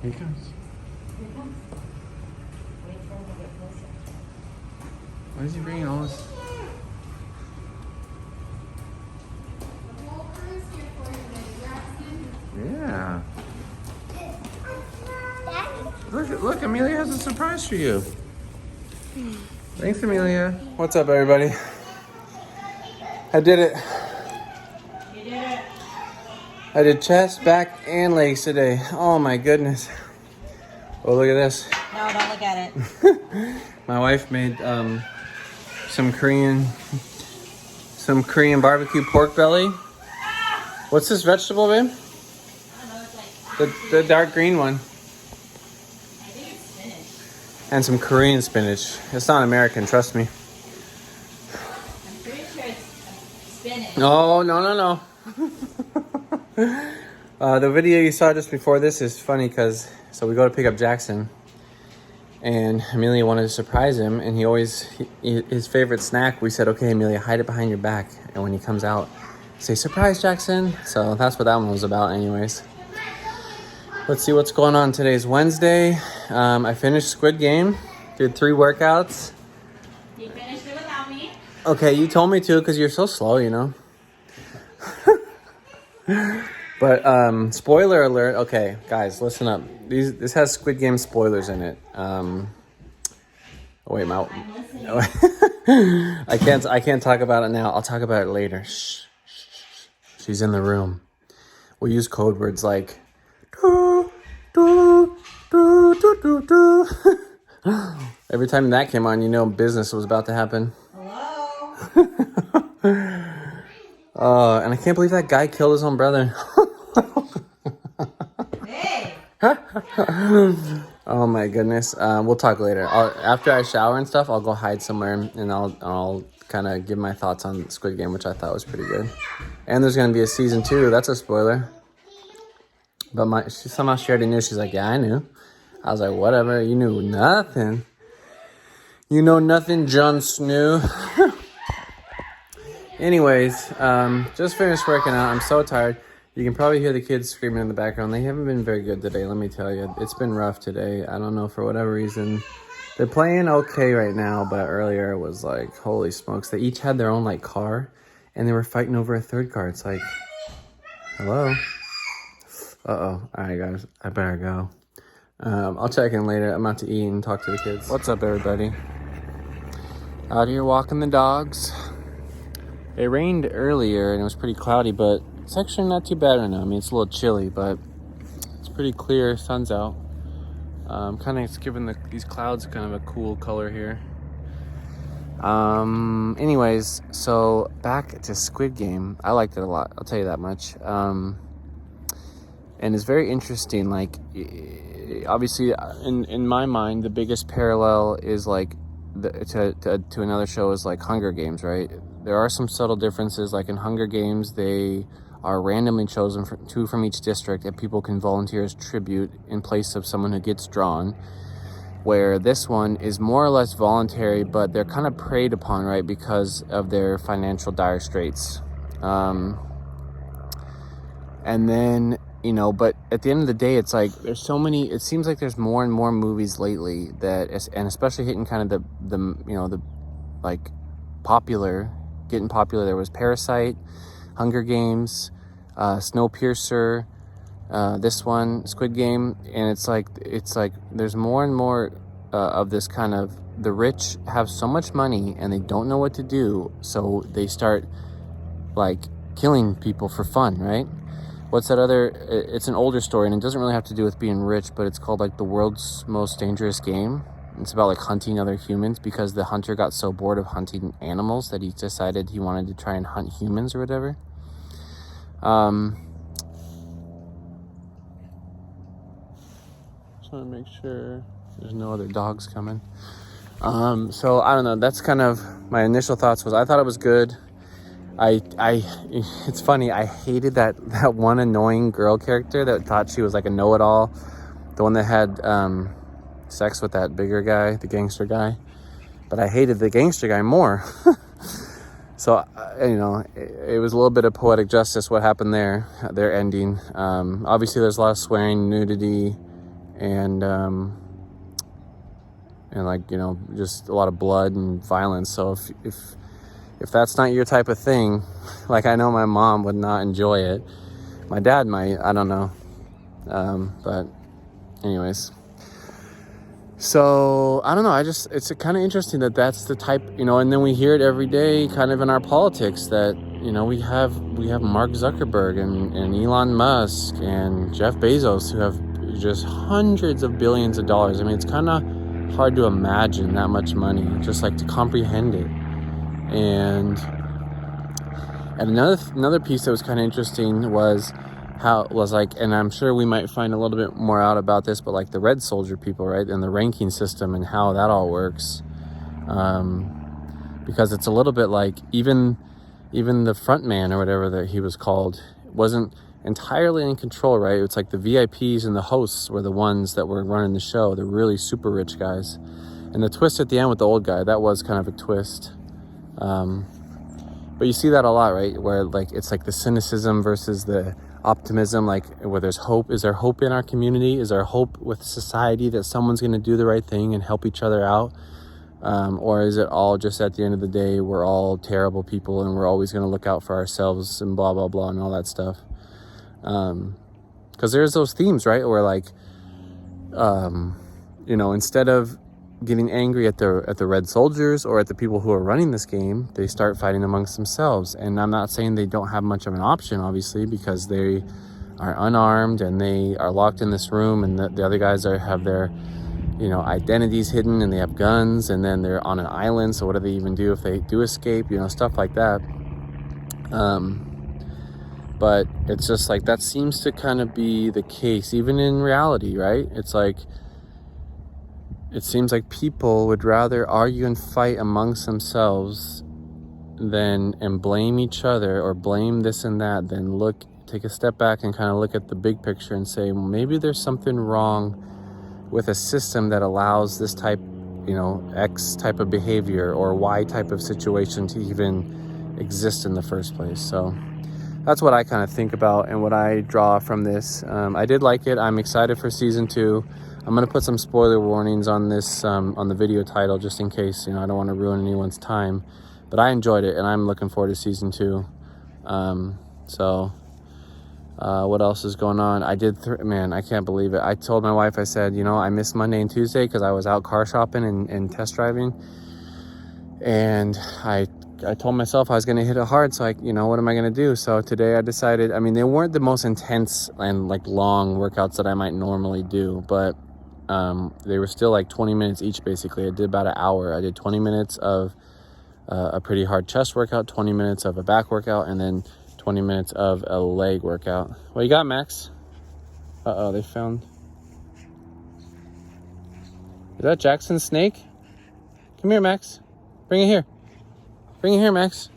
Here he comes. Here it comes. Wait for him to get closer. Why is he bringing all this? Yeah. Look, Amelia has a surprise for you. Thanks, Amelia. What's up, everybody? I did it. You did it. I did chest, back, and legs today. Oh my goodness. Oh, look at this. No, don't look at it. My wife made some Korean barbecue pork belly. What's this vegetable, babe? I don't know, it's like... The dark green one. I think it's spinach. And some Korean spinach. It's not American, trust me. I'm pretty sure it's spinach. No. The video you saw just before this is funny because, so we go to pick up Jackson. And Amelia wanted to surprise him, and his favorite snack, we said, okay, Amelia, hide it behind your back. And when he comes out, say, surprise, Jackson. So that's what that one was about anyways. Let's see what's going on. Today's Wednesday. I finished Squid Game, did 3 workouts. You finished it without me. Okay, you told me to because you're so slow, you know. But spoiler alert. Okay, guys, listen up. This has Squid Game spoilers in it. Oh, wait, I'm listening. I can't talk about it now. I'll talk about it later. Shh. She's in the room. We'll use code words like do, do, do, do, do, do. Every time that came on, you know business was about to happen. Hello? And I can't believe that guy killed his own brother. Hey! Oh my goodness. We'll talk later. After I shower and stuff, I'll go hide somewhere and I'll kind of give my thoughts on Squid Game, which I thought was pretty good. And there's gonna be a season 2. That's a spoiler. But somehow she already knew. She's like, yeah, I knew. I was like, whatever. You knew nothing. You know nothing, Jon Snow. Anyways, just finished working out. I'm so tired. You can probably hear the kids screaming in the background. They haven't been very good today, let me tell you. It's been rough today. I don't know, for whatever reason. They're playing okay right now, but earlier it was like, holy smokes. They each had their own, like, car, and they were fighting over a third car. It's like, hello? Uh-oh. All right, guys. I better go. I'll check in later. I'm about to eat and talk to the kids. What's up, everybody? Out here walking the dogs. It rained earlier, and it was pretty cloudy, but it's actually not too bad right now. I mean, it's a little chilly, but it's pretty clear. Sun's out. It's giving these clouds kind of a cool color here. Anyways, so back to Squid Game. I liked it a lot. I'll tell you that much. And it's very interesting. Like, obviously, in my mind, the biggest parallel is like to another show is like Hunger Games, right? There are some subtle differences. Like in Hunger Games, they are randomly chosen 2 from each district, and people can volunteer as tribute in place of someone who gets drawn. Where this one is more or less voluntary, but they're kind of preyed upon, right, because of their financial dire straits. And then, you know, but at the end of the day, it's like there's so many. It seems like there's more and more movies lately that, and especially hitting kind of the you know, the like getting popular. There was Parasite, Hunger Games, Snowpiercer, this one, Squid Game, and it's like there's more and more of this kind of, the rich have so much money and they don't know what to do, so they start like killing people for fun, right? What's that other? It's an older story, and it doesn't really have to do with being rich, but it's called like The World's Most Dangerous Game. It's about like hunting other humans because the hunter got so bored of hunting animals that he decided he wanted to try and hunt humans or whatever. Just want to make sure there's no other dogs coming. So I don't know. That's kind of my initial thoughts. I thought it was good. It's funny. I hated that one annoying girl character that thought she was like a know-it-all. The one that had sex with that bigger guy, the gangster guy. But I hated the gangster guy more. So, you know, it was a little bit of poetic justice what happened there, their ending. Obviously, there's a lot of swearing, nudity, and like, you know, just a lot of blood and violence. So if that's not your type of thing, like, I know my mom would not enjoy it. My dad might, I don't know. But anyways, so I don't know. It's kind of interesting that that's the type, you know, and then we hear it every day kind of in our politics that, you know, we have Mark Zuckerberg and Elon Musk and Jeff Bezos, who have just hundreds of billions of dollars. I mean, it's kind of hard to imagine that much money, just like to comprehend it. And another piece that was kind of interesting was how it was like, and I'm sure we might find a little bit more out about this, but like the Red Soldier people, right, and the ranking system and how that all works, because it's a little bit like even the front man or whatever that he was called wasn't entirely in control, right? It's like the VIPs and the hosts were the ones that were running the show, the really super rich guys. And the twist at the end with the old guy, that was kind of a twist. But you see that a lot, right? Where like it's like the cynicism versus the optimism, like where there's hope. Is there hope in our community? Is there hope with society that someone's going to do the right thing and help each other out? Or is it all just at the end of the day, we're all terrible people and we're always going to look out for ourselves and blah, blah, blah, and all that stuff? Because there's those themes, right? Where like, you know, instead of getting angry at the Red Soldiers or at the people who are running this game, they start fighting amongst themselves. And I'm not saying they don't have much of an option, obviously, because they are unarmed and they are locked in this room, and the other guys have their, you know, identities hidden, and they have guns, and then they're on an island. So what do they even do if they do escape? You know, stuff like that. But it's just like that seems to kind of be the case, even in reality, right? It's like, it seems like people would rather argue and fight amongst themselves and blame each other or blame this and that than take a step back and kind of look at the big picture and say, well, maybe there's something wrong with a system that allows this type, you know, X type of behavior or Y type of situation to even exist in the first place. So that's what I kind of think about and what I draw from this. I did like it. I'm excited for season 2. I'm going to put some spoiler warnings on this, on the video title, just in case, you know, I don't want to ruin anyone's time. But I enjoyed it, and I'm looking forward to season 2. What else is going on? Man, I can't believe it. I told my wife, I said, you know, I missed Monday and Tuesday because I was out car shopping and test driving. And I told myself I was going to hit it hard. So you know, what am I going to do? So today I decided, I mean, they weren't the most intense and like long workouts that I might normally do, but they were still like 20 minutes each, basically. I did about an hour. I did 20 minutes of a pretty hard chest workout, 20 minutes of a back workout, and then 20 minutes of a leg workout. What you got, Max? Uh-oh, they found... Is that Jackson's snake? Come here, Max. Bring it here. Bring it here, Max.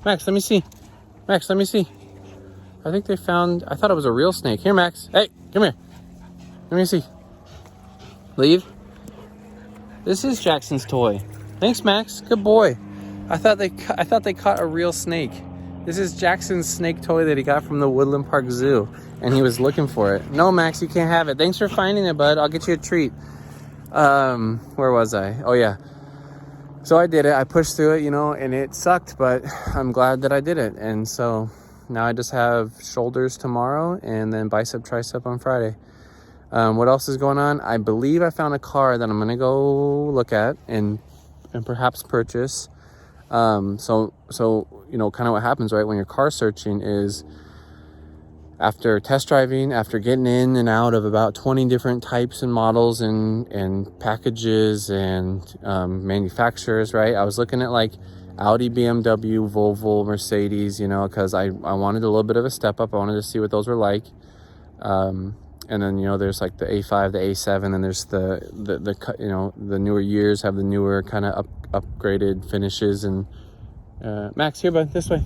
Max, let me see. Max, let me see. I think they found... I thought it was a real snake. Here, Max. Hey, come here. Let me see. Leave. This is Jackson's toy. Thanks, Max. Good boy. I thought they caught a real snake. This is Jackson's snake toy that he got from the Woodland Park Zoo, and he was looking for it. No, Max, you can't have it. Thanks for finding it, bud. I'll get you a treat. Where was I? Oh, yeah. So I did it. I pushed through it, you know, and it sucked, but I'm glad that I did it. And so now I just have shoulders tomorrow and then bicep, tricep on Friday. What else is going on? I believe I found a car that I'm going to go look at and perhaps purchase. So, you know, kind of what happens, right, when you're car searching is after test driving, after getting in and out of about 20 different types and models and packages and manufacturers, right? I was looking at like Audi, BMW, Volvo, Mercedes, you know, because I wanted a little bit of a step up. I wanted to see what those were like. And then, you know, there's like the A5, the A7, and there's the you know, the newer years have the newer kind of upgraded finishes. And Max, here, bud, this way.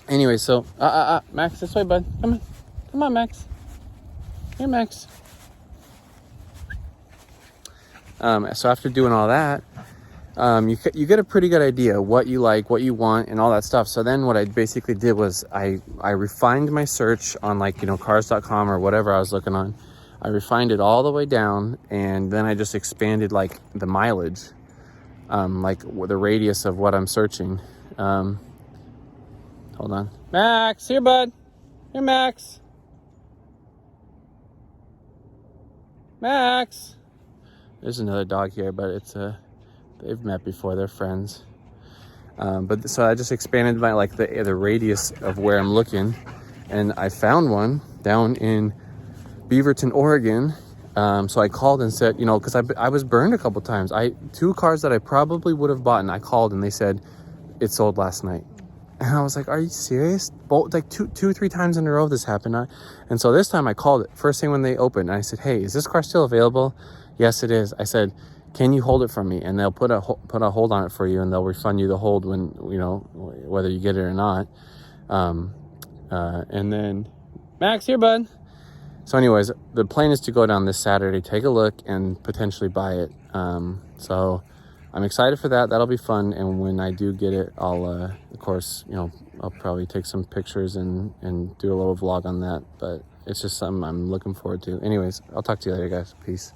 Anyway, so Max, this way, bud. Come on, Max. Here, Max. So after doing all that, you get a pretty good idea what you like, what you want, and all that stuff. So then what I basically did was I refined my search on, like, cars.com or whatever I was looking on. I refined it all the way down, and then I just expanded, like, the mileage, like the radius of what I'm searching. Hold on. Max, here, bud. Here, Max. Max. There's another dog here, but it's they've met before. They're friends. But so I just expanded my, like, the radius of where I'm looking, and I found one down in Beaverton, Oregon. So I called and said, because I was burned a couple times. Two cars that I probably would have bought, and I called and they said it sold last night. And I was like, are you serious? Both, like, two, 3 times in a row this happened. And so this time I called it first thing when they opened. And I said, hey, is this car still available? Yes, it is. I said, can you hold it for me? And they'll put a hold on it for you, and they'll refund you the hold when, whether you get it or not. And then, Max, here, bud. So anyways, the plan is to go down this Saturday, take a look, and potentially buy it. So I'm excited for that. That'll be fun. And when I do get it, I'll, of course, I'll probably take some pictures and do a little vlog on that. But it's just something I'm looking forward to. Anyways, I'll talk to you later, guys. Peace.